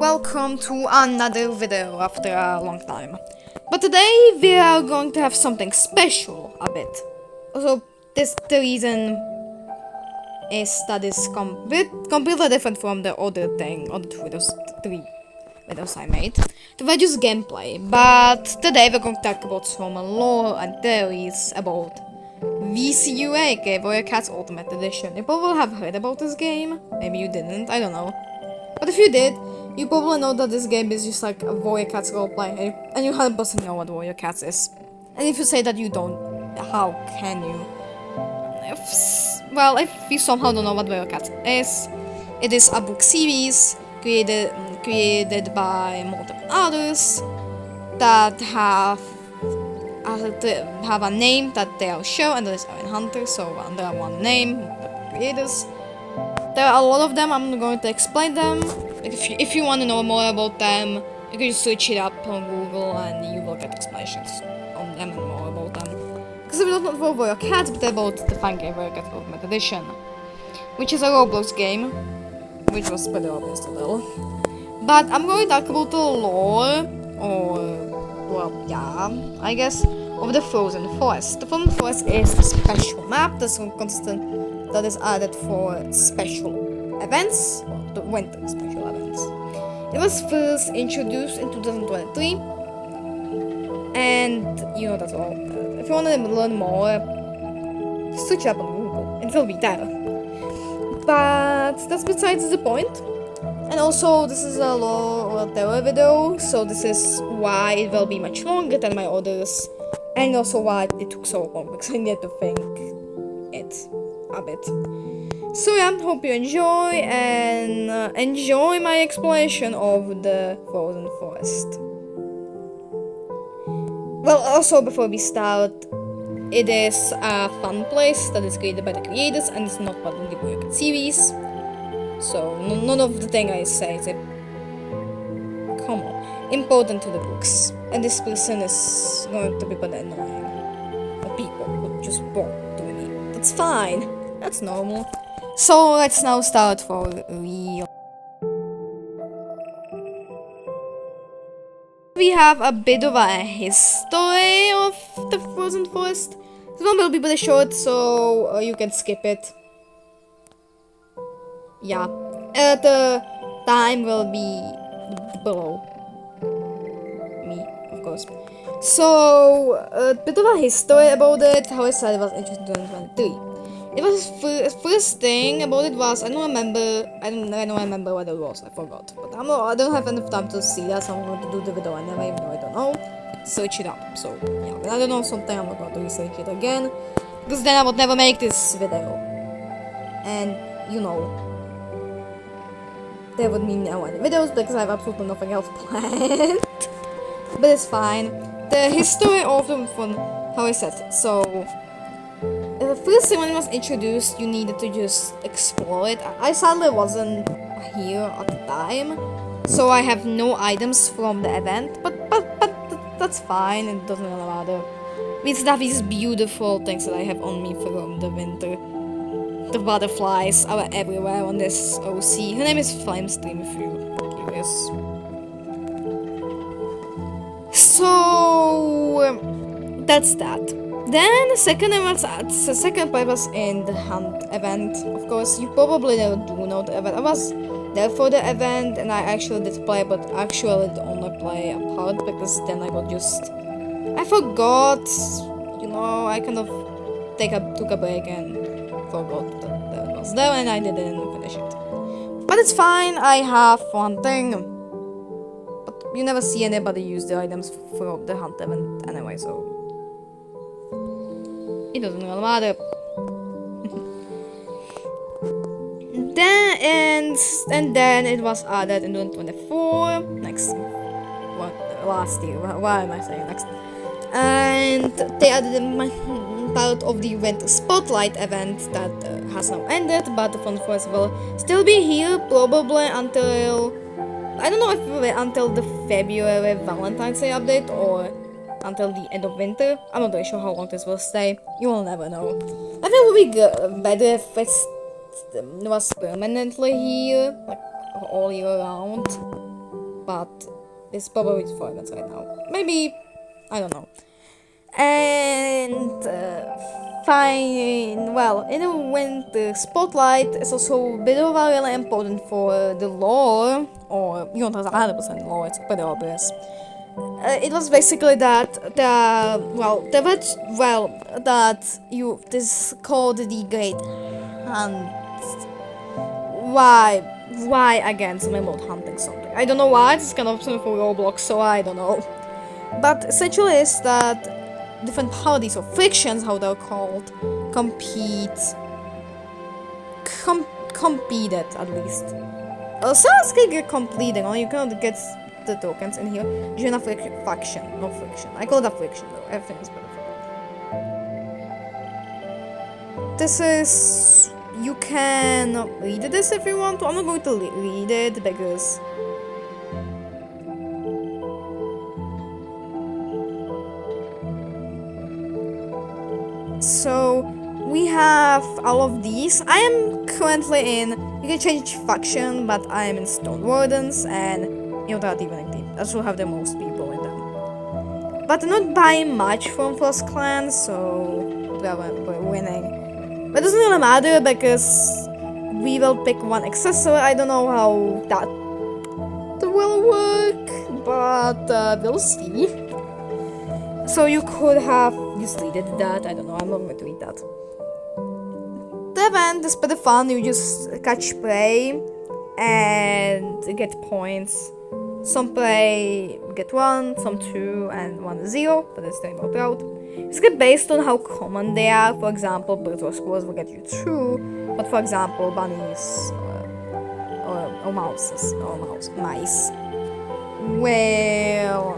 welcome to another video after a long time. But today we are going to have something special a bit. Also, the reason is that it's completely different from the other two videos, three videos I made. They were just gameplay, but today we're going to talk about some lore and theories about WCUE, aka Warrior Cats Ultimate Edition. You probably have heard about this game, maybe you didn't, I don't know. But if you did, you probably know that this game is just like a Warrior Cats roleplay, and you 100% know what Warrior Cats is. And if you say that you don't, how can you? If you somehow don't know what Warrior Cats is, it is a book series created by multiple authors that have a name that they are show, and that is Aaron Hunter, so under one name, the creators. There are a lot of them. I'm going to explain them. If you want to know more about them, you can just search it up on Google and you will get explanations on them and more about them. Because we don't know about Warrior Cats, but about the fan game Warrior Cats Ultimate Edition, which is a Roblox game, which was pretty obvious to tell. But I'm going to talk about the lore, I guess, of the Frozen Forest. The Frozen Forest is a special map that is added for special events, the winter special events. It was first introduced in 2023, and that's all. If you want to learn more, search up on Google, it will be there. But that's besides the point. And also, this is a lore or terror video, so this is why it will be much longer than my others, and also why it took so long, because I need to think it a bit. So yeah, hope you enjoy and enjoy my explanation of the Frozen Forest. Well, also before we start, it is a fun place that is created by the creators and it's not part of the Warrior Cats series. So none of the thing I say is important to the books. And this person is going to be pretty annoying. Or people who just won't do me. That's fine. That's normal. So let's now start for real. We have a bit of a history of the Frozen Forest. This one will be pretty short, so you can skip it. Yeah, the time will be below me, of course. So, a bit of a history about it. How I said it was introduced in 2023. It was first thing about it was I don't remember what it was. I forgot. But I don't have enough time to see that, so I'm going to do the video anyway, even though I don't know. Search it up. So yeah, when I don't know something, I'm not going to research it again, because then I would never make this video. And there would be no any videos because I have absolutely nothing else planned. But it's fine. The history of them from how I said. So first thing when it was introduced, you needed to just explore it. I sadly wasn't here at the time, so I have no items from the event. But that's fine. It doesn't really matter. We still have these beautiful things that I have on me from the winter. The butterflies are everywhere on this OC. Her name is Flamestream if you're curious. So that's that. Then the second part was in the hunt event. Of course, you probably do know the event. I was there for the event and I actually did play, but actually did only play a part because then I forgot. I kind of took a break and forgot that it was there and I didn't finish it. But it's fine, I have one thing. But you never see anybody use the items for the hunt event anyway, so it doesn't really matter. Then it was added in 2024. Last year. Why am I saying next? And they added part of the Winter Spotlight event that has now ended, but the Fun Forest will still be here probably until, I don't know if until the February Valentine's Day update or until the end of winter. I'm not really sure how long this will stay. You will never know. I think it would be better if it was permanently here, like all year round. but it's probably for events right now. Maybe, I don't know. And fine, well, when the spotlight is also a bit of a really important for the lore, or you don't have 100% lore, it's pretty obvious. It was basically that this called the Great Hunt. Why again something about hunting something? I don't know why, it's kind of something for Roblox, so I don't know. But essentially is that different parties or frictions, how they're called, competed at least. Sounds can get completing, or you cannot get the tokens in here. Join a faction, no friction. I call it a friction though, everything is better. This is... You can read this if you want to. I'm not going to read it because... So, we have all of these. I am currently in... You can change faction, but I am in Stone Wardens and Immortality Winning Team. That will have the most people in them. But not by much from First Clan, so we're winning. But it doesn't really matter because we will pick one accessory. I don't know how that will work, but we'll see. So you could have just deleted that. I don't know. I'm not going to read that. The event is pretty fun. You just catch prey and get points. Some prey get 1, some 2, and 1 is 0, but it's the remote route. It's based on how common they are. For example, birds or squirrels will get you 2, but for example, bunnies or mice will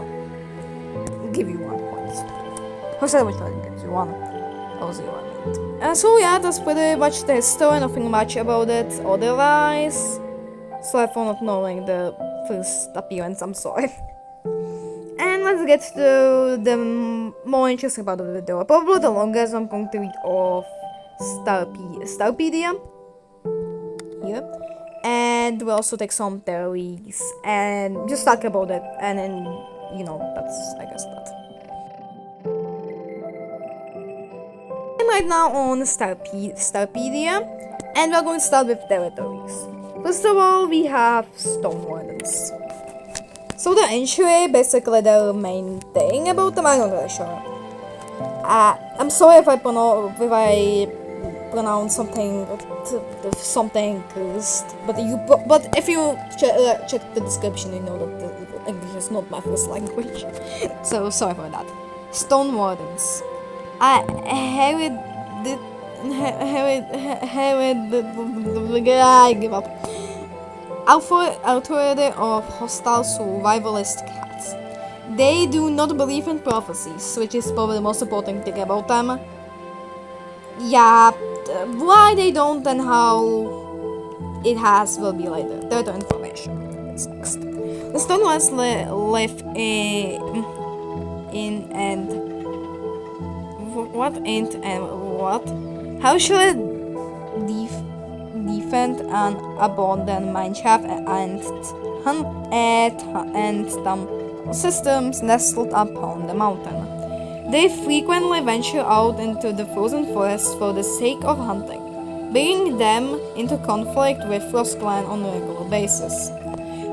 give you 1 point. Or sorry, which one gives you 1 or 0, I mean. So yeah, that's pretty much the history, nothing much about it otherwise. Sorry for not knowing the first appearance, I'm sorry. And let's get to the more interesting part of the video. Probably the longest. I'm going to read off Starpedia here. And we'll also take some theories and just talk about it. And then, that's, I guess, that. I'm right now on Starpedia. And we're going to start with territories. First of all, we have Stone Wardens. So the entry, basically the main thing about them, I'm not really sure. I'm sorry if I pronounce something cursed, but if you check the description, you know that the English is not my first language. So sorry for that. Stone Wardens. I give up. Authority of hostile survivalist cats. They do not believe in prophecies, which is probably the most important thing about them. Yeah, why they don't and how it has will be later. There's information. It's next. The Stone Ones live in and what? How should I defend an abandoned mineshaft and systems nestled upon the mountain? They frequently venture out into the frozen forests for the sake of hunting, bringing them into conflict with Frost Clan on a regular basis.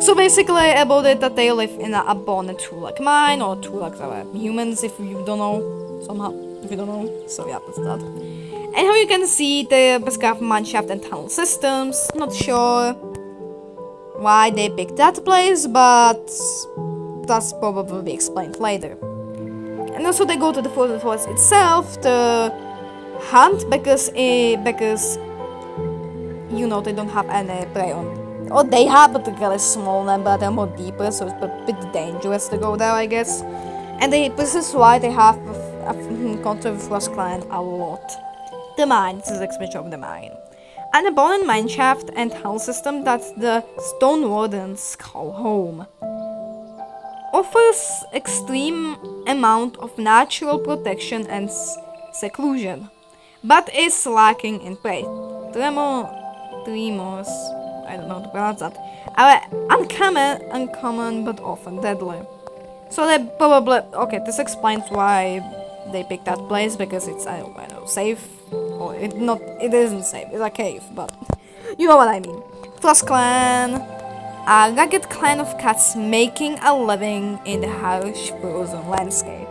So basically about it that they live in an abandoned Tulak mine, or Tulaks are humans if you don't know, somehow, if you don't know, so yeah, that's that. And how you can see the Bascaf mineshaft and tunnel systems, not sure why they picked that place, but that's probably be explained later. And also they go to the frozen forest itself to hunt because they don't have any prey on. Or they have, but they're really small but they're more deeper, so it's a bit dangerous to go there, I guess. And this is why they have encountered with Frost Clan a lot. The mine, this is the expansion of the mine. An abandoned mineshaft and tunnel system that the Stone Wardens call home. Offers extreme amount of natural protection and seclusion, but is lacking in prey. Tremors I don't know how to pronounce that, are uncommon but often deadly. So they probably, okay, this explains why they picked that place, because it's, I don't know, safe, or it isn't safe, it's a cave, but you know what I mean. Frost Clan, a rugged clan of cats making a living in the harsh frozen landscape.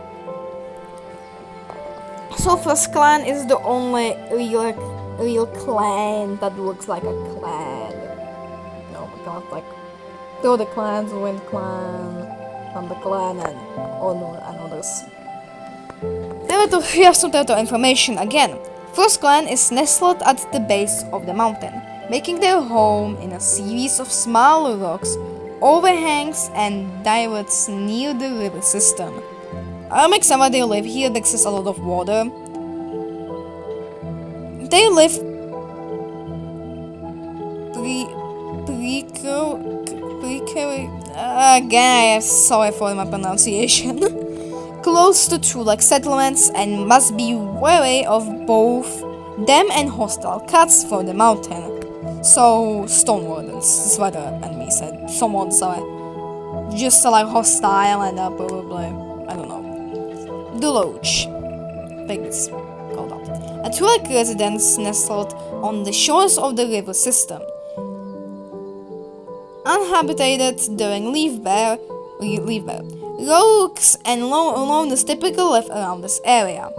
So Frost Clan is the only real clan that looks like a clan. Oh my god, like the other clans, Wind Clan, Thunder Clan, and others. We have some territory information again. Frost Clan is nestled at the base of the mountain, making their home in a series of small rocks, overhangs, and divots near the river system. Unlike some they live here, there exists a lot of water. They live again, I'm sorry for my pronunciation. Close to true-like settlements, and must be wary of both them and hostile cats from the mountain. So, stone wardens, is what the enemy said. Some ones are just like hostile and probably, I don't know. The Loach, I think it's called that. A two-like residence nestled on the shores of the river system. Uninhabited during leaf bare. Rogues and loners typically live around this area,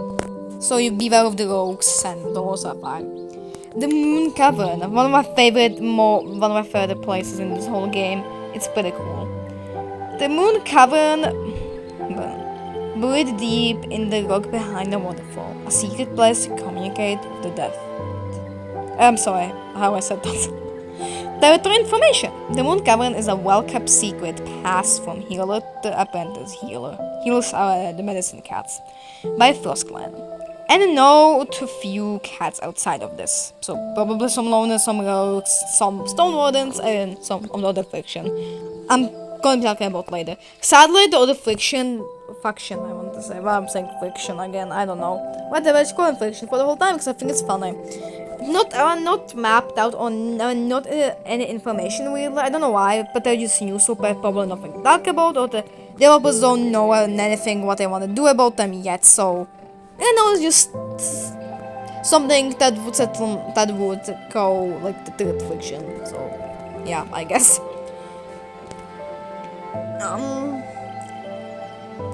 so you beware of the rogues, and those are fine. The Moon Cavern, one of my favorite places in this whole game. It's pretty cool. The Moon Cavern, buried deep in the rock behind the waterfall, a secret place to communicate with the dead. I'm sorry, how I said that. Territory information. The Moon Cavern is a well-kept secret passed from healer to apprentice healer. Healers are the medicine cats by Frost Clan. And no too few cats outside of this. So probably some loners, some rogues, some stone wardens, and some other fiction. I'm gonna be talking about later. Sadly, the other faction, I want to say, well, I'm saying fiction again, I don't know. Whatever, it's called fiction for the whole time because I think it's funny. Not mapped out on not any information really. I don't know why, but they're just new, so probably nothing to talk about, or the developers don't know anything what they want to do about them yet. So I know it's just something that would go like the third fiction. So yeah, I guess.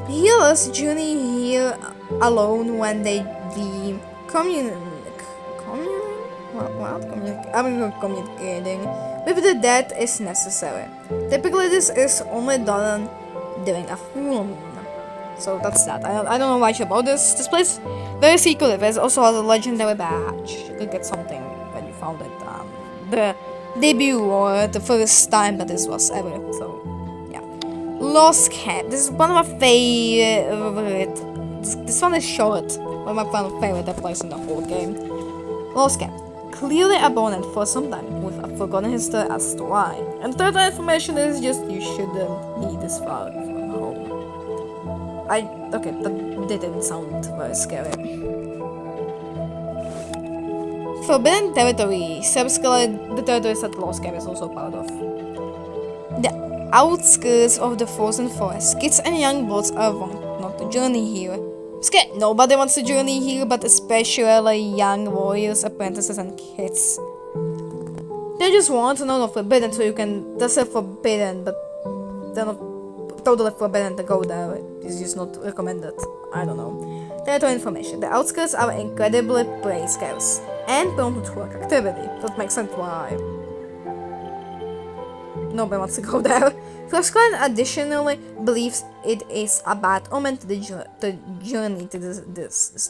Healers journey here alone when they the communicating with the dead is necessary. Typically, this is only done during a full moon. So that's that. I don't know much about this. This place very secretive. It also has a legendary badge. You could get something when you found it. The debut or the first time that this was ever. So yeah. Lost Camp. This is one of my favorite. This one is short. One of my favorite place in the whole game. Lost Camp. Clearly abandoned for some time, with a forgotten history as to why. And third information is just you shouldn't be this far from home. Okay, that didn't sound very scary. Forbidden Territory. Subscribe the territories that Lost Camp is also part of. The outskirts of the frozen forest. Kids and young boys are wanted not to journey here. Scared. Nobody wants to journey here, but especially young warriors, apprentices, and kids. They just want to know the forbidden, so you can. That's a forbidden, but they're not totally forbidden to go there. It's just not recommended. I don't know. Territory information. The outskirts are incredibly prey scarce and prone to twerk activity. That makes sense why nobody wants to go there. Frost Clan additionally believes it is a bad omen to the journey to this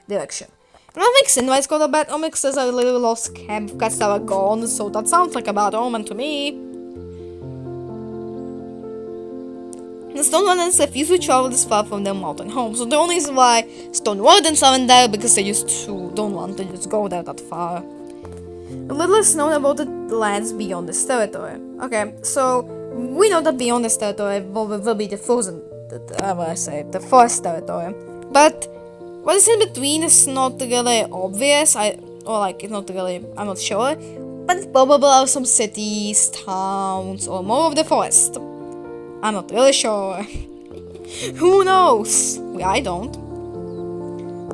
direction. And that makes sense why it's called a bad omen, because there's a little lost camp, cats that are gone, so that sounds like a bad omen to me. The Stone Wardens refuse to travel this far from their mountain home, so the only reason why Stone Wardens aren't there because they just don't want to just go there that far. Little is known about the lands beyond this territory. Okay, so we know that beyond this territory will be the the forest territory. But what is in between is not really obvious. I'm not sure. but probably are some cities, towns, or more of the forest. I'm not really sure. Who knows? I don't.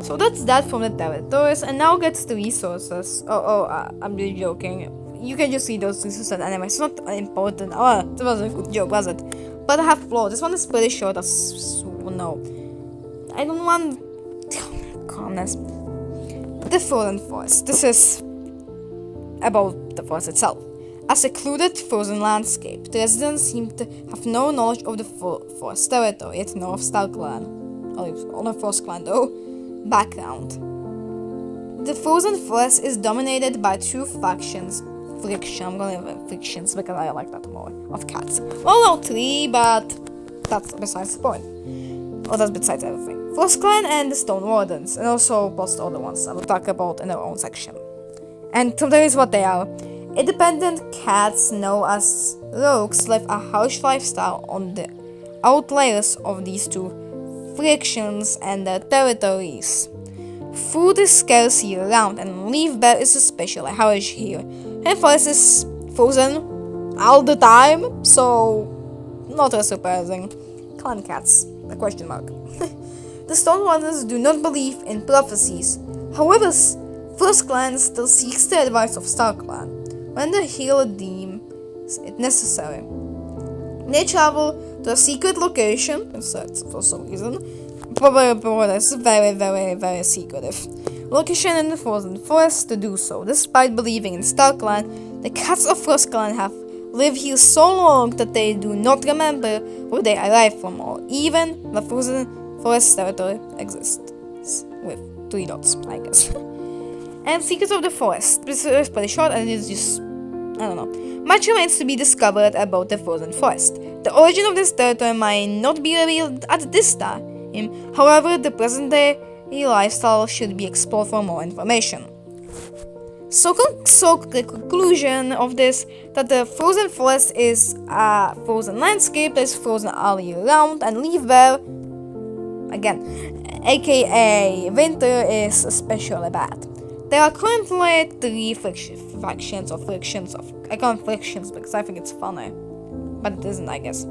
So that's that from the territories, and now gets the resources. I'm really joking. You can just see those resources anyway. It's not important. Oh, that was a good joke, was it? But I have flaws. This one is pretty short. No. I don't want calmness. The frozen forest. This is about the forest itself. A secluded frozen landscape. The residents seem to have no knowledge of the forest territory, yet know of Star Clan. Or the Frost Clan though. Background. The frozen forest is dominated by two factions. I'm gonna have frictions because I like that more. Of cats. Well, no, three, but that's besides the point. Or that's besides everything. Frost Clan and the Stone Wardens, and also plus the other ones I will talk about in their own section. And so there is what they are. Independent cats known as rogues live a harsh lifestyle on the outliers of these two frictions and their territories. Food is scarce year-round, and leaf bear is especially harsh here. And forest is frozen all the time, so not as surprising. Clan cats, a question mark. The Stone Wardens do not believe in prophecies. However, Frost Clan still seeks the advice of Star Clan when the healer deems it necessary. They travel to a secret location, for some reason, probably that's very, very, very secretive location in the frozen forest to do so. Despite believing in Star Clan, the cats of Frost Clan have lived here so long that they do not remember where they arrived from, or even the frozen forest territory exists with 3 dots, I guess. And Secrets of the Forest. This is pretty short and it's just, I don't know. Much remains to be discovered about the frozen forest. The origin of this territory might not be revealed at this time. However, the present-day lifestyle should be explored for more information. So the conclusion of this, that the frozen forest is a frozen landscape that is frozen all year round, and leaf bear, again, aka winter, is especially bad. There are currently 3 factions of, I call them frictions because I think it's funny, but it isn't, I guess.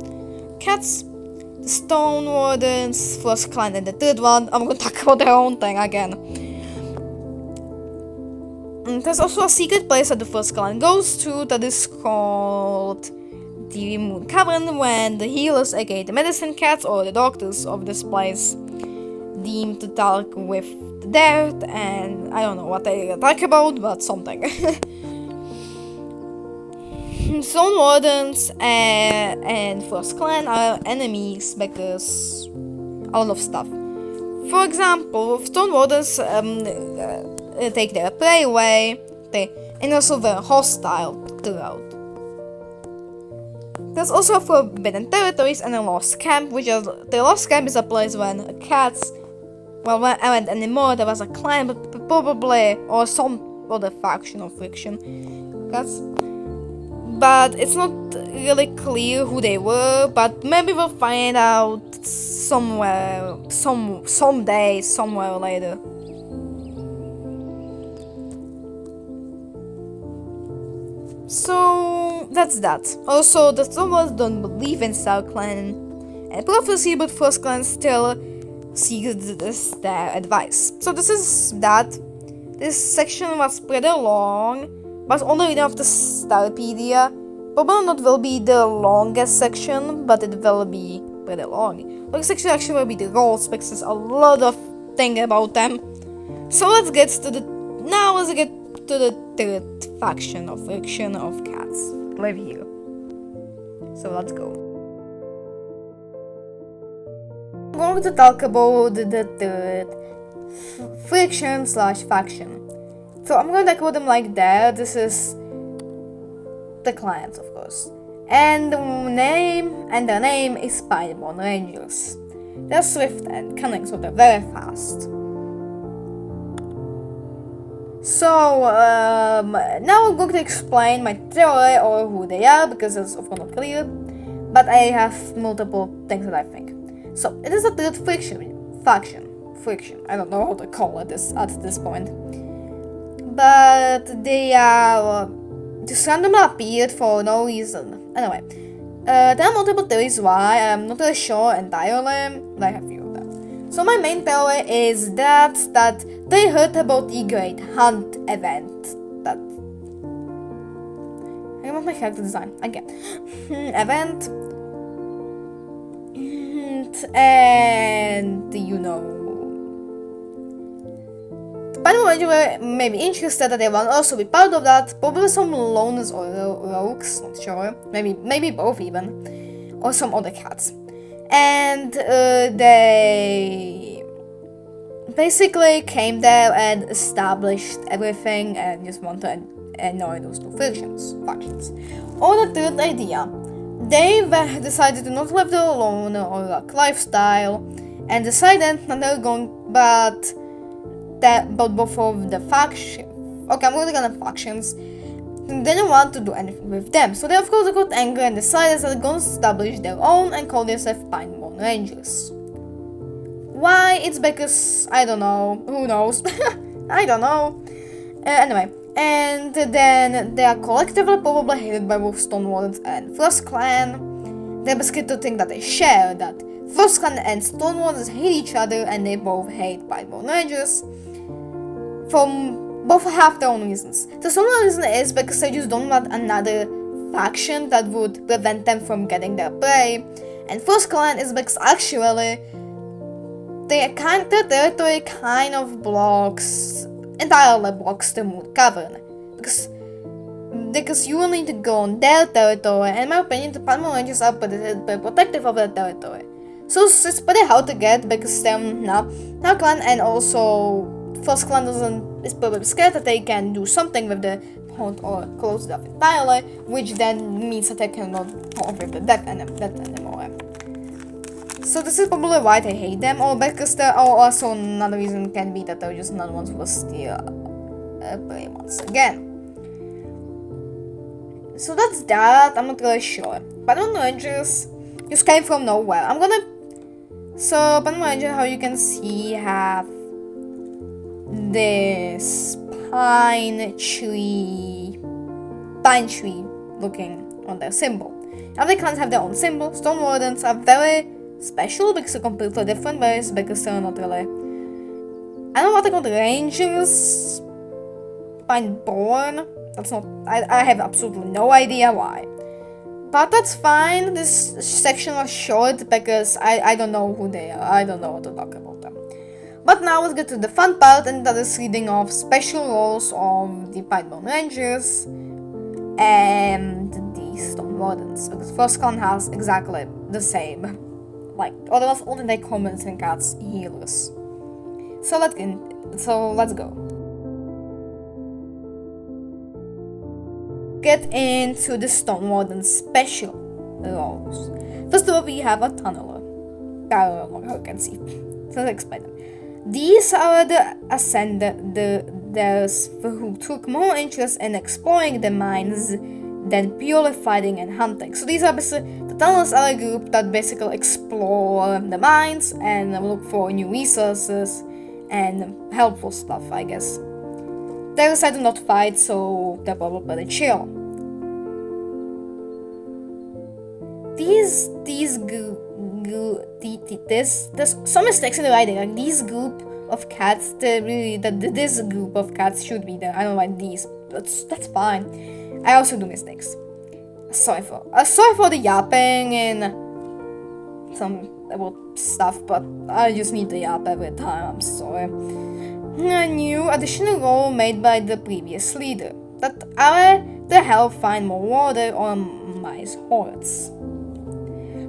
Cats, the Stone Wardens, Frost Clan, and the third one, I'm gonna talk about their own thing again. And there's also a secret place that the Frost Clan goes to that is called the Moon Cavern, when the healers, aka the medicine cats or the doctors of this place, deem to talk with the dead, and I don't know what they talk about, but something. Stone Wardens and Frost Clan are enemies because a lot of stuff. For example, Stone Wardens take their prey away, and also they're hostile throughout. There's also Forbidden Territories and a Lost Camp, the Lost Camp is a place when cats, well, when I went anymore, there was a clan, but probably, or some other faction or friction, cats. But it's not really clear who they were, but maybe we'll find out someday, somewhere later. So that's that. Also, the Stormers don't believe in Star Clan and prophecy, but Frost Clan still seeks their advice. So this is that. This section was pretty long, but only reading of the Starpedia. Probably not will be the longest section, but it will be pretty long. The section actually will be the roles because there's a lot of thing about them. So let's get to the third faction of friction of cats live here. So let's go. I'm going to talk about the third friction/faction. So I'm going to talk about them like that. This is the clans, of course. And their name is Spider-Man Rangers. They're swift and cunning, so they're very fast. So, now I'm going to explain my theory or who they are, because it's of course not clear, but I have multiple things that I think. So, it is a third faction, I don't know how to call it at this point, but they are just randomly appeared for no reason. Anyway, there are multiple theories why. I'm not really sure entirely, but I have a few of them. So my main theory is that they heard about the Great Hunt event. That I want my character design again. Event. And But were maybe interested that they want also be part of that. Probably some loners or rogues, not sure. Maybe both even, or some other cats. And they basically came there and established everything and just want to annoy those two factions. Or the third idea, they decided to not live the loner or rock lifestyle and decided that they're going, but both of the factions, okay, I'm going to call them factions, didn't want to do anything with them. So they of course got angry and decided that they're going to establish their own and call themselves Pinebone Rangers. Why? It's because, I don't know, who knows? I don't know. Anyway, and then they are collectively probably hated by both Stone Wardens and Frost Clan. They basically to think that they share that Frost Clan and Stone Wardens hate each other and they both hate Pinebone Rangers. From both have their own reasons. The Stone Warden reason is because they just don't want another faction that would prevent them from getting their prey. And Frost Clan is because actually their territory kind of entirely blocks the Moon Cavern. Because you will need to go on their territory, and in my opinion, the Pinebone Rangers are pretty protective of their territory. So it's pretty hard to get because they're now clan, and also Frost Clan is probably scared that they can do something with the pond or close it off entirely, which then means that they cannot talk with the death anymore. So this is probably why they hate them, or because also another reason can be that they're just not ones who will steal prey once again. So that's that. I'm not really sure. Pinebone Rangers just came from nowhere. Pinebone Ranger, how you can see, have this pine tree looking on their symbol. Other clans have their own symbol. Stone Wardens are very special because they're completely different, but it's because they're not really, I don't know what they're called, Rangers, Pineborn. That's not, I have absolutely no idea why. But that's fine. This section was short because I don't know who they are. I don't know what to talk about them. But now let's get to the fun part, and that is reading of special roles of the Pinebone Rangers and the Stone Wardens. Because Frost Clan has exactly the same. Otherwise only they comments and cats healers. So let's go. Get into the Stone Warden special roles. First of all, we have a tunneler. I don't know how you can see. So let's explain them. These are the Ascenders who took more interest in exploring the mines than purely fighting and hunting. So these are basically, the tunnelers are a group that basically explore the mines and look for new resources and helpful stuff, I guess. They decide to not fight, so they're probably pretty chill. There's some mistakes in the writing. Like this group of cats, this group of cats should be there. I don't like these. That's fine. I also do mistakes. Sorry for the yapping and some about stuff, but I just need to yap every time. I'm sorry. A new additional role made by the previous leader that are to help find more water on mice hordes.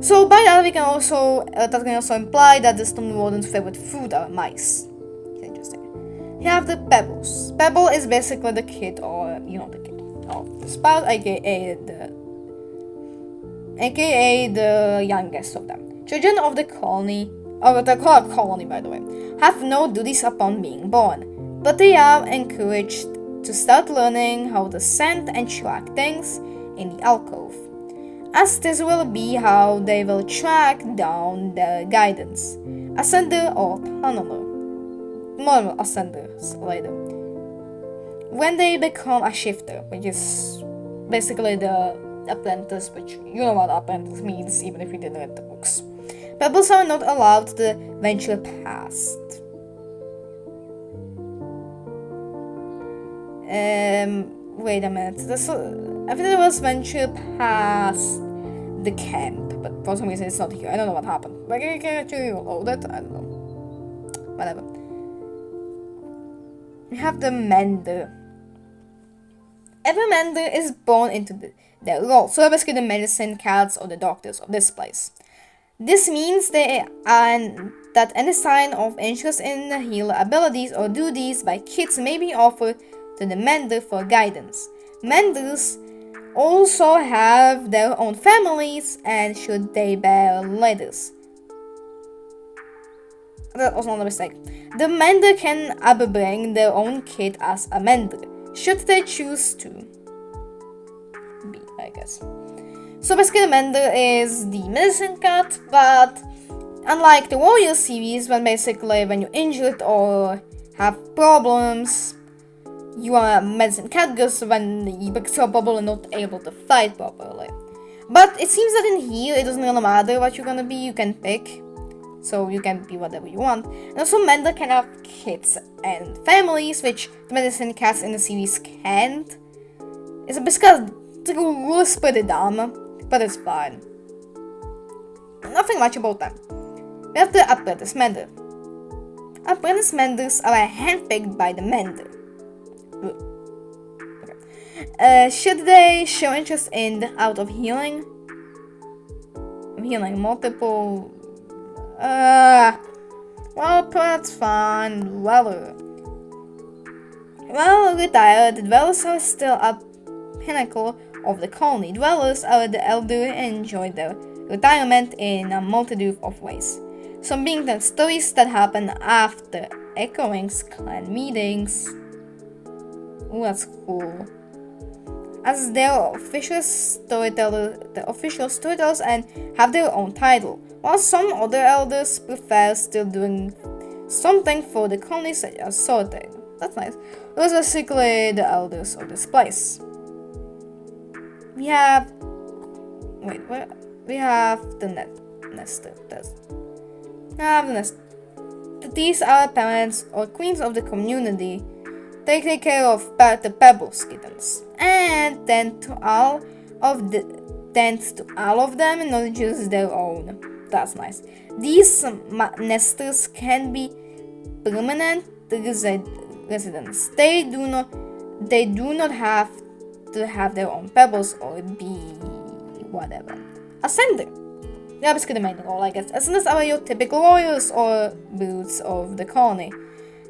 So by that we can also imply that the Stone Warden's favorite food are mice. Interesting. You have the Pebbles. Pebble is basically the kid, or the kid of the spout, aka the youngest of them. Children of the colony, or the colony by the way, have no duties upon being born, but they are encouraged to start learning how to scent and track things in the alcove, as this will be how they will track down their guidance, ascender or tunneler, more ascenders later, when they become a shifter, which is basically the apprentice, which you know what apprentice means, even if you didn't read the books. Pebbles are not allowed to venture past. Wait a minute. I think it was venture past the camp, but for some reason it's not here. I don't know what happened. Like, I can actually reload it. I don't know. Whatever. We have the Mender. Every Mender is born into their role, so they're basically the medicine cats or the doctors of this place. This means that any sign of interest in the healer abilities or duties by kids may be offered to the Mender for guidance. Menders also have their own families and should they bear letters. That was not a mistake. The Mender can bring their own kid as a Mender, should they choose to be, I guess. So basically the Mender is the medicine cat, but unlike the Warrior series, when you're injured or have problems, you are a medicine cat because when you become a bubble and not able to fight properly. But it seems that in here, it doesn't really matter what you're gonna be, you can pick. So you can be whatever you want. And also Mender can have kids and families, which the medicine cats in the series can't. It's basically really pretty dumb, but it's fine. Nothing much about them. We have the Apprentice Mender. Apprentice Menders are handpicked by the Mender. Okay. Should they show interest in the art of healing? Healing multiple... well, that's fine. Well retired, the dwellers are still a pinnacle of the colony. Dwellers are the elderly and enjoy their retirement in a multitude of ways. Some being the stories that happen after Echoing's clan meetings. Ooh, that's cool. As their official storytellers and have their own title, while some other elders prefer still doing something for the colony such as sorting. That's nice. Those are basically the elders of this place. We have the Nester. These are parents or queens of the community. They take care of the Pebbles kittens and tend to all of them and not just their own. That's nice. These nesters can be permanent residents. They do not have to have their own pebbles or be whatever. Ascender. They are basically the main role, I guess. Ascenders are your typical warriors or brutes of the colony.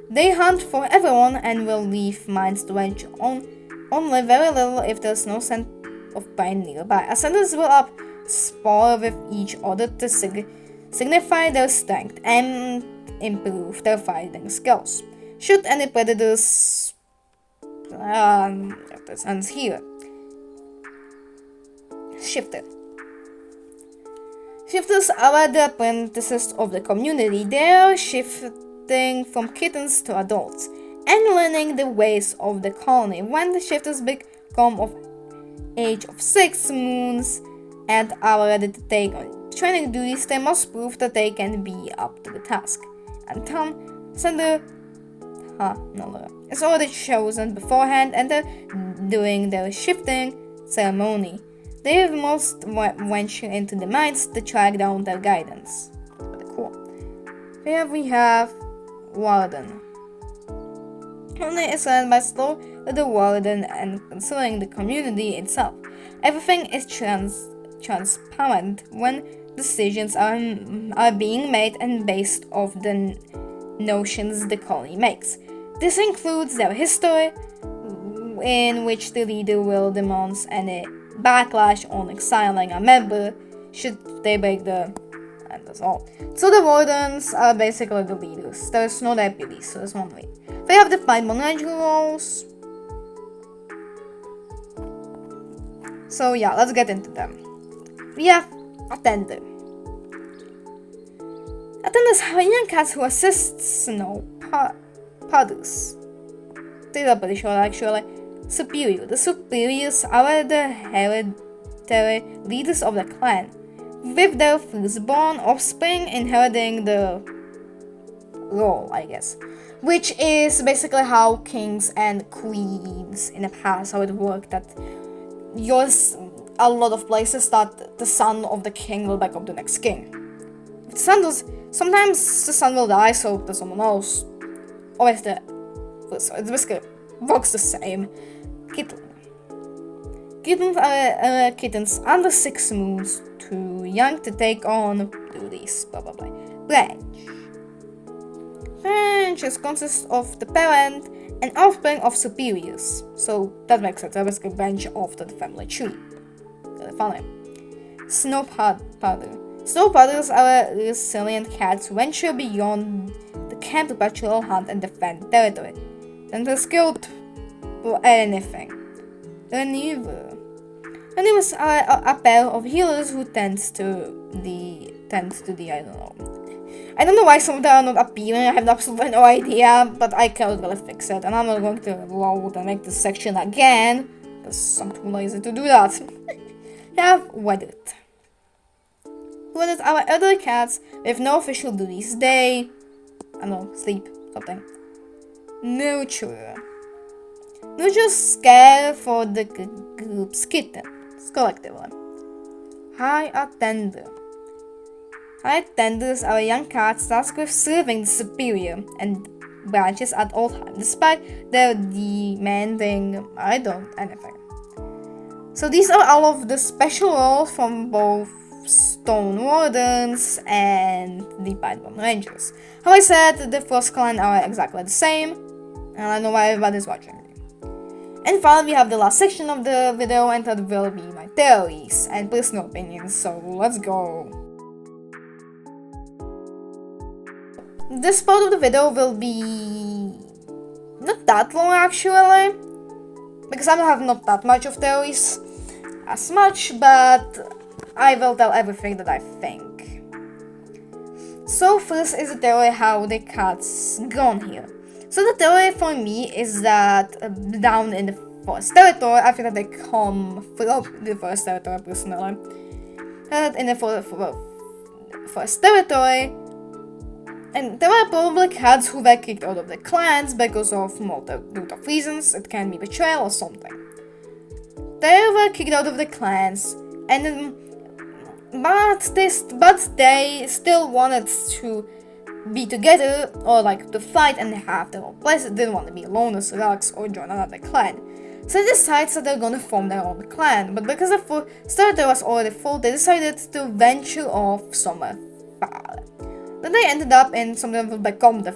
They hunt for everyone and will leave mines to venture on only very little if there's no scent of pine nearby. Ascenders will spar with each other to signify their strength and improve their fighting skills. Shoot any predators and here. Shifter. Shifters are the apprentices of the community. They are shifting from kittens to adults and learning the ways of the colony. When the shifters become of age of 6 moons and are ready to take on training duties, they must prove that they can be up to the task. And Tom Sender is already chosen beforehand and during their shifting ceremony. They must venture into the mines to track down their guidance. Pretty cool. Here we have Warden. Only is run by Slow with the Warden and considering the community itself. Everything is transparent when decisions are being made and based off the notions the colony makes. This includes their history, in which the leader will demand any backlash on exiling a member should they break and that's all. So the wardens are basically the leaders. There's no deputies, so there's one lead. They have defined managerial roles. So yeah, let's get into them. We have Attender. Attenders are young cats who assist snow puddles. These are pretty short actually. superior. The superiors are the hereditary leaders of the clan, with their firstborn offspring inheriting the role, I guess. Which is basically how kings and queens in the past, how it worked, that a lot of places that the son of the king will become the next king. If the son does, sometimes the son will die, so does someone else. Always the so it basically works the same. Kittens are kittens under 6 months, too young to take on duties. Blah blah blah. Branches consist of the parent and offspring of superiors, so that makes sense. They're basically a branch of the family tree. Really funny. Snow powder. Snow powders are resilient cats who venture beyond the camp to patrol, hunt, and defend territory. And they're skilled for anything. Reneivers are a pair of healers who tends to the I don't know why some of them are not appealing. I have absolutely no idea, but I can't really fix it, and I'm not going to load and make this section again because I'm too lazy to do that. We have weathered. Weathered are other cats with no official duties. They, I don't know, sleep, something. Nurturer. Nurturers care for the group's kittens, collectively. High attender. High attenders are young cats tasked with serving the superior and branches at all times, despite their demanding anything. So these are all of the special roles from both Stone Wardens and the Pine Rangers. How I said, the Frost Clan are exactly the same, and I know why everybody's watching. And finally, we have the last section of the video, and that will be my theories and personal opinions, so let's go. This part of the video will be not that long actually, because I have not that much of theories as much, but I will tell everything that I think. So first is the theory how the cats gone here. So the theory for me is that down in the forest territory, I think that they come from the forest territory personally. That in the forest territory, and there were probably cats who were kicked out of the clans because of multitude of reasons. It can be betrayal or something. They were kicked out of the clans, and but they still wanted to be together or like to fight and have their own place. They didn't want to be alone as rugs or join another clan. So they decided that they're gonna form their own clan. But because the territory was already full, they decided to venture off somewhere far. Then they ended up in something that would become the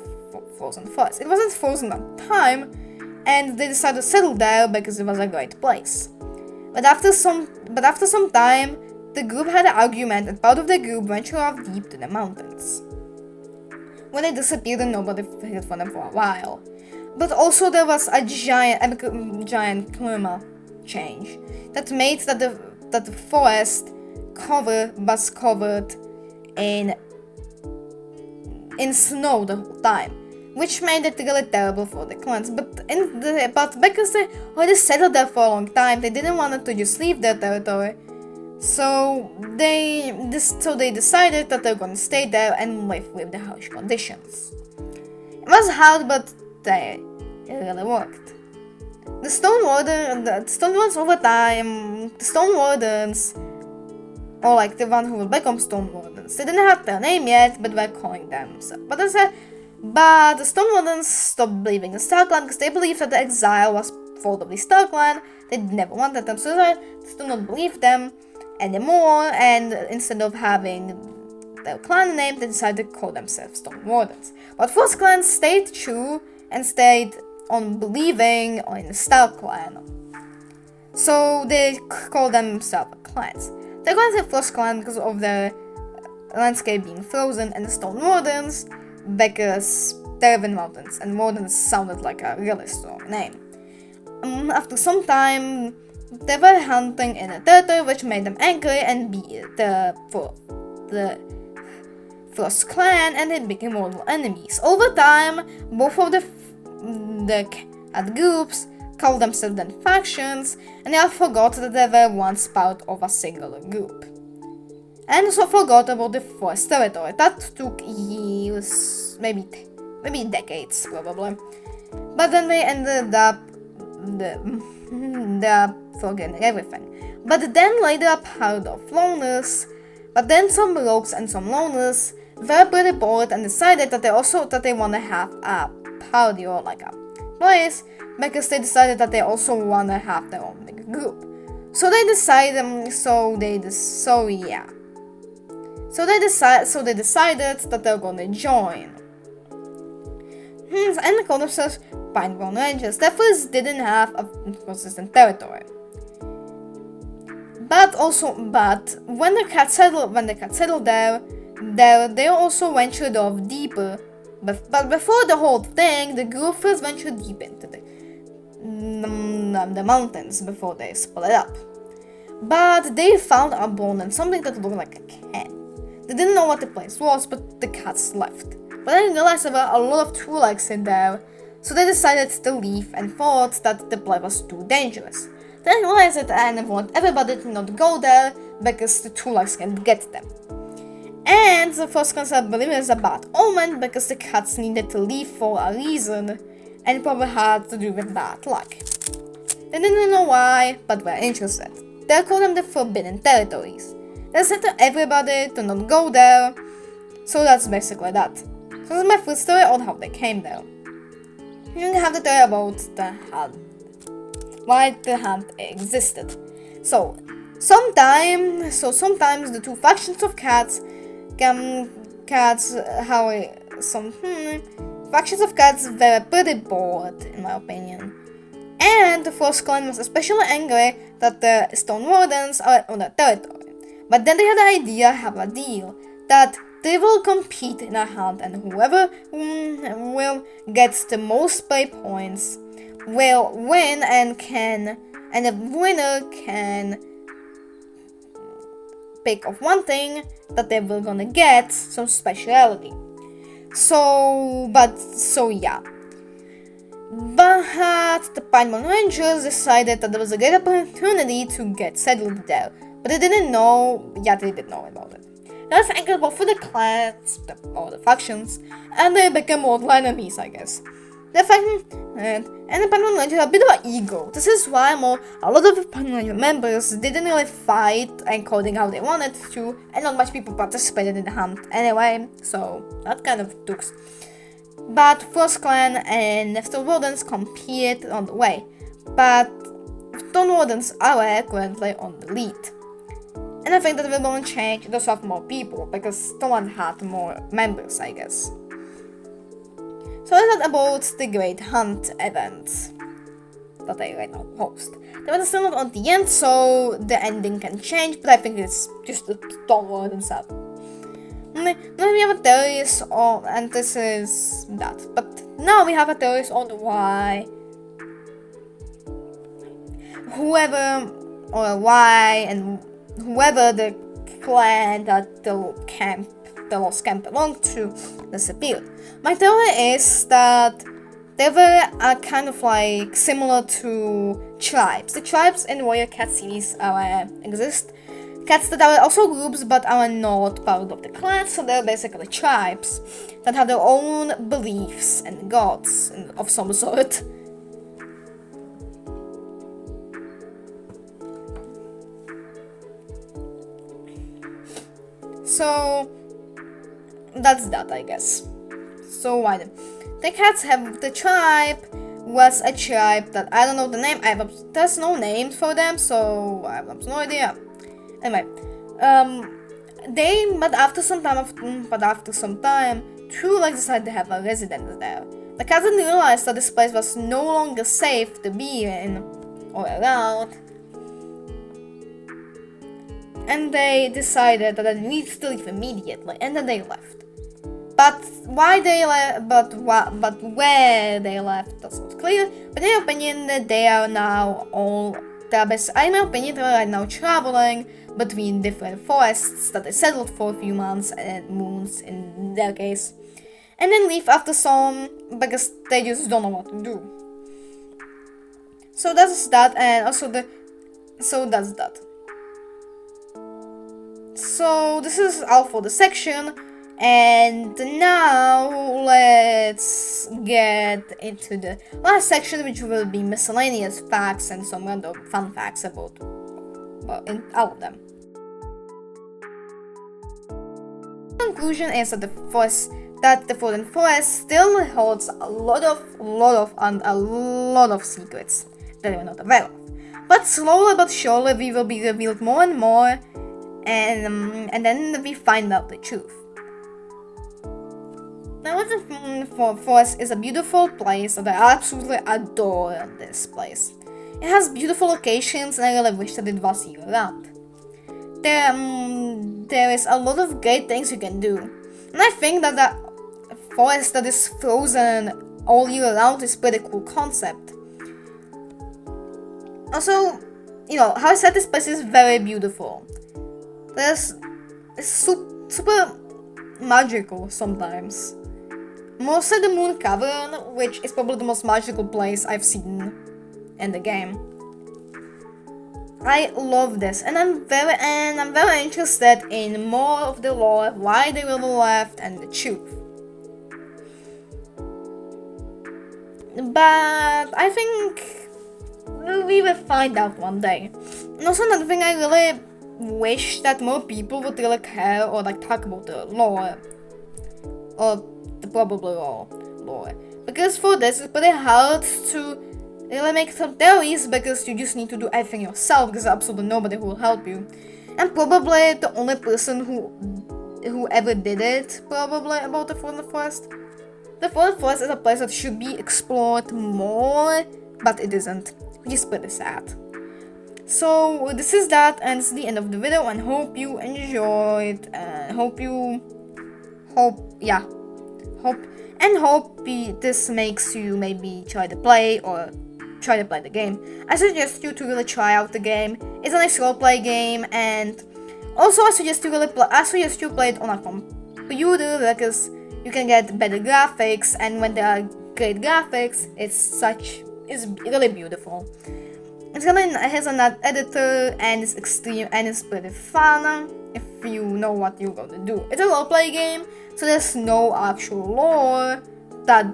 Frozen Forest. It wasn't frozen at the time, and they decided to settle there because it was a great place. But after some time, the group had an argument, and part of the group ventured off deep to the mountains. When they disappeared, and nobody heard from them for a while. But also there was a giant climate change that made that the forest was covered in snow the whole time, which made it really terrible for the clans. But because they already settled there for a long time, they didn't want to just leave their territory. So they decided that they're gonna stay there and live with the harsh conditions. It was hard, but it really worked. The Stone Wardens over time, the Stone Wardens, or like the one who will become Stone Wardens, they didn't have their name yet, but we're calling them so. But the Stone Wardens stopped believing the Star Clan because they believed that the exile was fault of the Star Clan. They never wanted them, so they still not believe them anymore, and instead of having their clan name, they decided to call themselves Stone Wardens. But Frost Clan stayed true and stayed on believing in the Star Clan, so they call themselves clans. They're going to Frost Clan because of the landscape being frozen, and the Stone Wardens because they live in mountains, and Wardens sounded like a really strong name. After some time, they were hunting in a territory which made them angry and beat the Frost Clan, and they became mortal enemies. Over time, both of the groups call themselves then factions, and they all forgot that they were once part of a single group. And also forgot about the first territory. That took years, maybe decades probably. But then they ended up forgetting everything. But then later a part of loners, but then some rogues and some loners were pretty bored and decided that they want to have a party or like a place, because they decided that they also want to have their own big group. So they decided that they're gonna join. And they called themselves Pinebone Rangers. They first didn't have a consistent territory. But when the cats settled there, they also ventured off deeper. But before the whole thing, the group first ventured deep into the mountains before they split up. But they found a bone and something that looked like a cat. They didn't know what the place was, but the cats left. But then realized there were a lot of true legs in there, so they decided to leave and thought that the place was too dangerous. They realized it and want everybody to not go there because the true legs can get them. And the first concept, I believe, is a bad omen because the cats needed to leave for a reason, and it probably had to do with bad luck. They didn't know why, but were interested. They called them the Forbidden Territories. They said to everybody to not go there, so that's basically that. So this is my first story on how they came there. You have to tell about the hunt, why the hunt existed. So sometimes the two factions of factions of cats were pretty bored, in my opinion. And the first clan was especially angry that the Stone Wardens are on their territory. But then they had a deal, that they will compete in a hunt, and whoever will get the most play points will win, and the winner can pick of one thing that they were gonna get, some speciality. But the Pinebone Rangers decided that there was a great opportunity to get settled there, but they didn't know about it. They were thankful for the clans, or the factions, and they became mortal enemies, I guess. The faction and the Pinebone Rangers had a bit of an ego. This is why a lot of the Pinebone Ranger members didn't really fight according how they wanted to, and not much people participated in the hunt anyway, so that kind of took. But First Clan and the Stone Wardens competed on the way, but Stone Wardens are currently on the lead. And I think that will won't change, those have more people, because Stone had more members, I guess. So that's about the Great Hunt event that I right now host. The event is still not on the end, so the ending can change, but I think it's just the Stone Wardens up. Now we have a theories on, and this is that. But now we have a theories on why whoever the clan that the lost camp belonged to disappeared. My theory is that they were kind of like similar to tribes. The tribes in Warrior Cat series exist. Cats that are also groups but are not part of the clan, so they're basically tribes that have their own beliefs and gods of some sort. So that's that, I guess. So why then? The tribe was a tribe that I don't know the name. There's no name for them, so I have no idea. Anyway, but after some time, True Legs decided to have a residence there. The cats didn't realize that this place was no longer safe to be in or around, and they decided that they needed to leave immediately, and then they left. But why they left? But where they left? That's not clear. But in my opinion, they are now all. In my opinion, they are right now traveling between different forests that they settled for a few months and moons in their case, and then leave after some because they just don't know what to do. So that's that, and also so that's that. So this is all for the section, and now let's get into the last section, which will be miscellaneous facts and some random fun facts about all of them. Conclusion is that the Forbidden Forest still holds a lot of secrets that we're not aware of. But slowly but surely we will be revealed more and more, and then we find out the truth. Now, the Forest is a beautiful place that I absolutely adore. This place. It has beautiful locations, and I really wish that it was year round. There is a lot of great things you can do, and I think that the forest that is frozen all year round is a pretty cool concept. Also, how I said, this place is very beautiful. It's super magical sometimes. Mostly the Moon Cavern, which is probably the most magical place I've seen in the game. I love this, and I'm very interested in more of the lore, why they really left, and the truth. But I think we will find out one day. And also another thing, I really wish that more people would really care or talk about the lore, or the probable lore, because for this it's pretty hard to really make some theories, because you just need to do everything yourself, because there's absolutely nobody who will help you, and probably the only person who ever did it probably about the Forbidden Forest. The Forbidden Forest is a place that should be explored more, but it isn't, which is pretty sad. So this is that, and it's the end of the video, and hope you enjoyed, and hope this makes you maybe try to play the game. I suggest you to really try out the game. It's a nice roleplay game, and also I suggest you play it on a computer, because you can get better graphics, and when there are great graphics, it's really beautiful. It has an editor, and it's extreme, and it's pretty fun if you know what you're gonna do. It's a roleplay game, so there's no actual lore that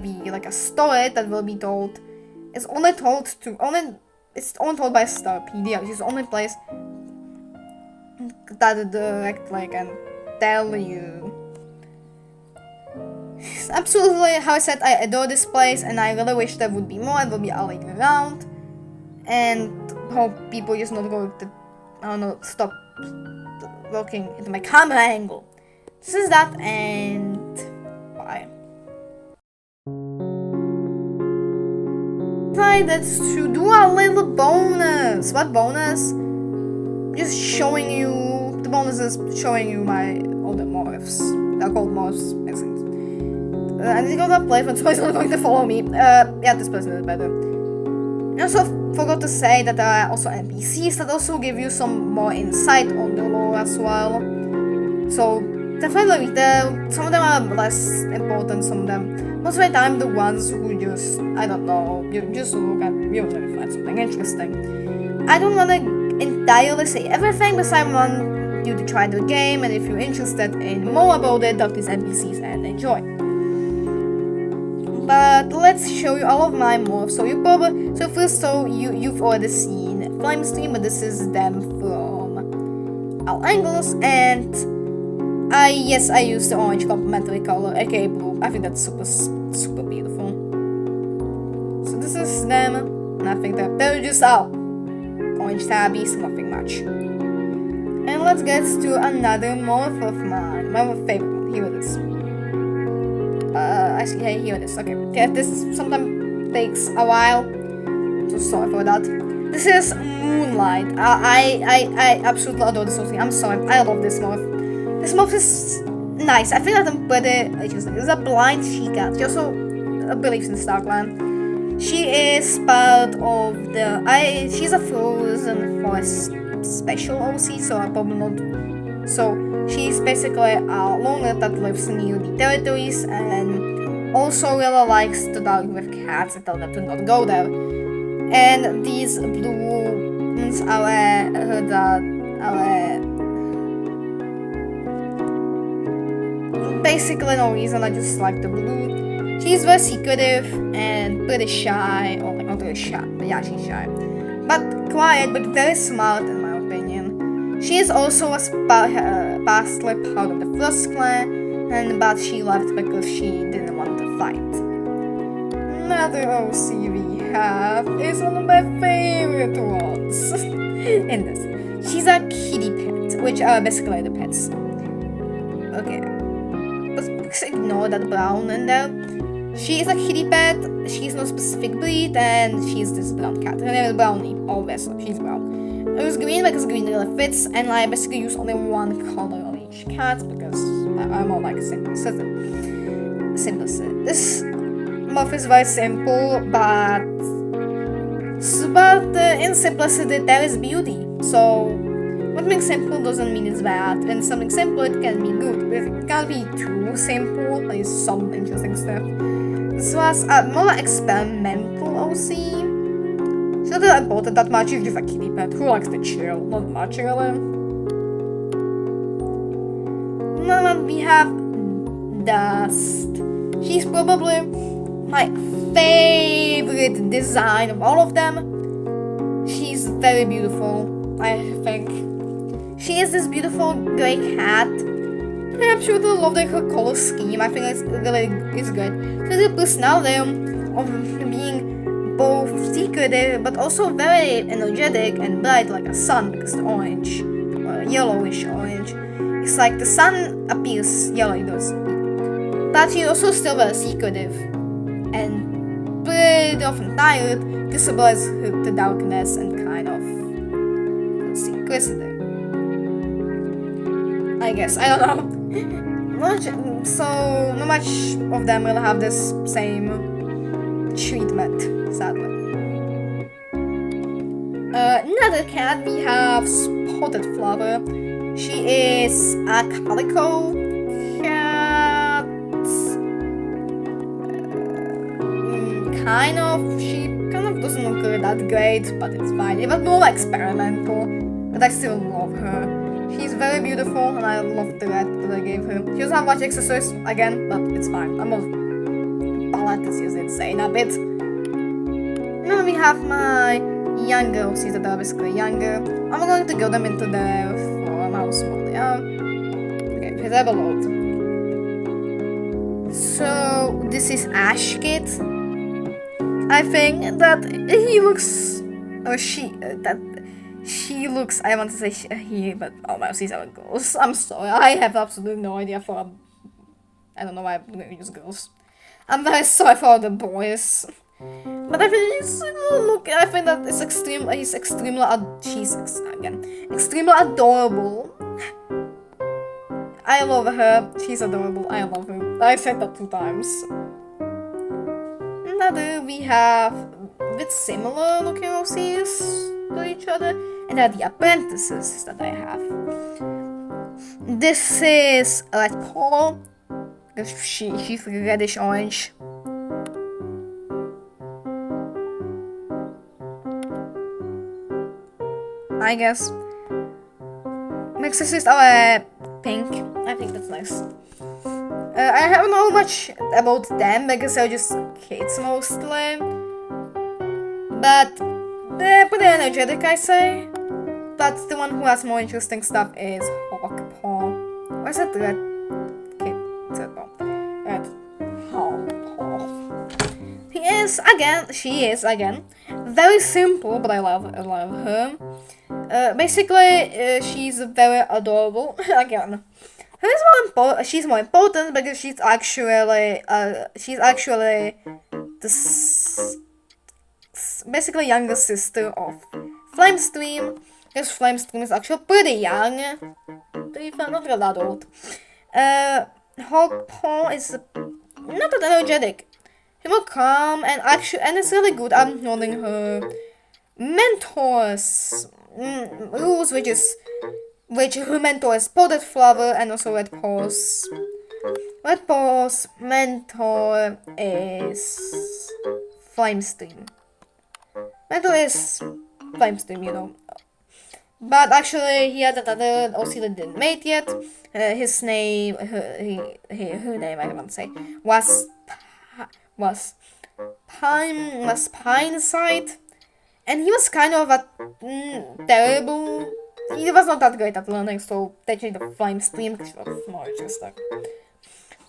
be like a story that will be told. It's only told by Starpedia, which is the only place that directly can tell you. Absolutely, how I said, I adore this place, and I really wish there would be more. It will be all year round, and hope people just not going to stop looking into my camera angle. This is that, and bye. Decided to do a little bonus. What bonus? Just showing you. The bonus is showing you my older morphs. They're called morphs, I think. I need to go to a playful, so he's not going to follow me. Yeah, this person is better. I also forgot to say that there are also NPCs that also give you some more insight on the lore as well. So definitely read them. Some of them are less important, some of them. Most of the time, the ones who just, I don't know, you just look at, you'll never find something interesting. I don't want to entirely say everything, but I want you to try the game, and if you're interested in more about it, talk to these NPCs and enjoy. But let's show you all of my morphs. You've already seen Flame Stream, but this is them from all angles, and I use the orange complementary color, aka blue. I think that's super beautiful. So this is them, and I think that they're just orange tabbies, nothing much. And let's get to another morph of mine, my favorite one. Here it is. Here it is. Okay, this sometimes takes a while, so sorry for that. This is Moonlight. I absolutely adore this thing. I'm sorry, I love this morph. This morph is nice. I think that I'm pretty interesting. This is a blind she-cat. She also believes in Starkland. She is part of she's a frozen forest special OC, so I probably not. So she's basically a loner that lives near the territories, and also really likes to dog with cats and tell them to not go there. And these blue ones basically no reason, I just like the blue. She's very secretive and pretty shy, or like not really shy, but yeah, she's shy. But quiet, but very smart in my opinion. She is also a pastly part of the first clan, but she left because she didn't want to fight. Another OC we have is one of my favorite ones in this. She's a kitty pet, which are basically the pets. Okay, let's ignore that brown in there. She is a kitty pet, she's no specific breed, and she's this brown cat. Her name is Brownie, always, so she's brown. It was green because green really fits, and I basically use only one color on each cat because I'm more like a simplicity. This muff is very simple, but in simplicity there is beauty. So what makes simple doesn't mean it's bad. When something simple, it can be good, but it can't be too simple. There's some interesting stuff. This was a more experimental OC. She doesn't bought it that much. She's just a kitty pet who likes to chill, not much really. Then we have Dust. She's probably my favorite design of all of them. She's very beautiful, I think. She is this beautiful gray cat. I absolutely love her color scheme. I think it's good. She has a personality of being both secretive but also very energetic and bright like a sun because the orange, or yellowish orange. It's like the sun appears yellow, it does. But she's also still very secretive and pretty often tired because she symbolizes the darkness and kind of secrecy. I guess, I don't know. So, not much of them will have this same treatment, sadly. Another cat, we have Spotted Flower. She is a calico cat. She kind of doesn't look that great, but it's fine. It was more experimental, but I still love her. She's very beautiful, and I love the red that I gave her. She doesn't have much accessories, again, but it's fine. Palette is insane a bit. Now we have my younger OCs that are basically younger. I'm going to go them into their form, how small they are. Okay, please have a load. So, this is Ash Kid. I think that he looks, or she looks, I want to say he, but oh my, she's our girls. I'm sorry, I have absolutely no idea I don't know why I'm going to use girls. I'm very sorry for the boys. But I think I think that he's extremely adorable. I love her, she's adorable, I love her. I said that 2 times. Another, we have a bit similar looking OCs to each other, and they're the apprentices that I have. This is Red Polo, because she's reddish orange. I guess. My sisters are pink. I think that's nice. I don't know much about them because they're just kids mostly. But they're pretty energetic, I say. But the one who has more interesting stuff is Hawkpaw. Or is it Red? Okay, it's Red Paw. Red Hawkpaw. She is again, very simple, but I love her. Basically, she's very adorable. Again, she's more important because she's actually basically younger sister of Flamestream. Because Flamestream is actually pretty young. Not really that old. Hawkpaw is not that energetic. She's more calm and it's really good at knowing her mentor's rules, which her mentor is Spotted Flower and also Red Paw's Red Boss mentor is Flamestream. Mentor is Flamestream, you know. But actually, he had another OC that didn't mate yet. His name, her name, I want to say, was was Pineside, and he was kind of a terrible. He was not that great at learning, so they changed the Flame Stream because he was more interesting.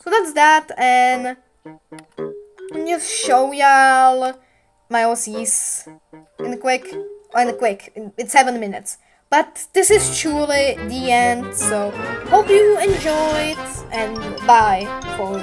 So that's that, and just show y'all my OCs in a quick, in 7 minutes. But this is truly the end, so hope you enjoyed, and bye for